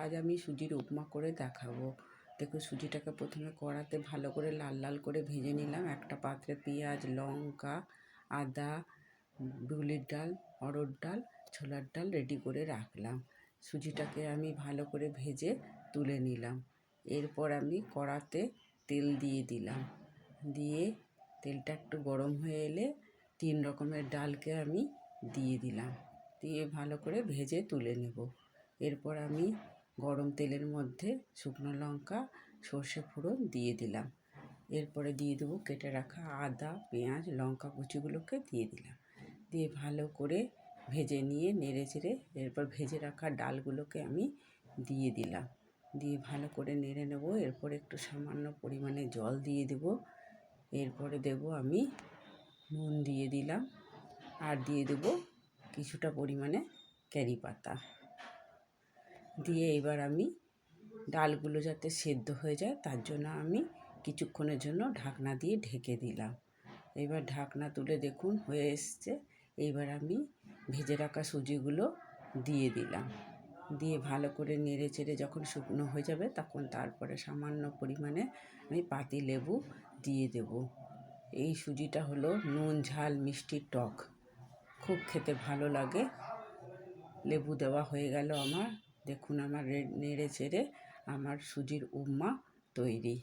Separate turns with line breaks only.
আজ আমি সুজির উপমা করে দেখাবো। দেখো, সুজিটাকে প্রথমে কড়াতে ভালো করে লাল লাল করে ভেজে নিলাম। একটা পাত্রে পেঁয়াজ, লঙ্কা, আদা, বিউলির ডাল, অড়হর ডাল, ছোলার ডাল রেডি করে রাখলাম। সুজিটাকে আমি ভালো করে ভেজে তুলে নিলাম। এরপর আমি কড়াতে তেল দিয়ে দিলাম। দিয়ে তেলটা একটু গরম হয়ে এলে 3 রকমের ডালকে আমি দিয়ে দিলাম। দিয়ে ভালো করে ভেজে তুলে নেব। এরপর আমি গরম তেলের মধ্যে শুকনো লঙ্কা, সর্ষে ফোড়ন দিয়ে দিলাম। এরপরে দিয়ে দেবো কেটে রাখা আদা, পেঁয়াজ, লঙ্কা কুচিগুলোকে দিয়ে দিলাম। দিয়ে ভালো করে ভেজে নিয়ে নেড়ে চেড়ে এরপর ভেজে রাখা ডালগুলোকে আমি দিয়ে দিলাম। দিয়ে ভালো করে নেড়ে নেব। এরপর একটু সামান্য পরিমাণে জল দিয়ে দেব। এরপরে দেব আমি নুন দিয়ে দিলাম, আর দিয়ে দেব কিছুটা পরিমাণে কারি পাতা। দিয়ে এবার আমি ডালগুলো যাতে সেদ্ধ হয়ে যায় তার জন্য আমি কিছুক্ষণের জন্য ঢাকনা দিয়ে ঢেকে দিলাম। এবার ঢাকনা তুলে দেখুন হয়ে এসছে। এইবার আমি ভেজে রাখা সুজিগুলো দিয়ে দিলাম। দিয়ে ভালো করে নেড়ে চেড়ে যখন শুকনো হয়ে যাবে তখন তারপরে সামান্য পরিমাণে আমি পাতি লেবু দিয়ে দেব। এই সুজিটা হলো নুন ঝাল মিষ্টি টক, খুব খেতে ভালো লাগে। লেবু দেওয়া হয়ে গেল আমার। দেখুন আমার নেড়ে চেড়ে আমার সুজির উপমা তৈরি।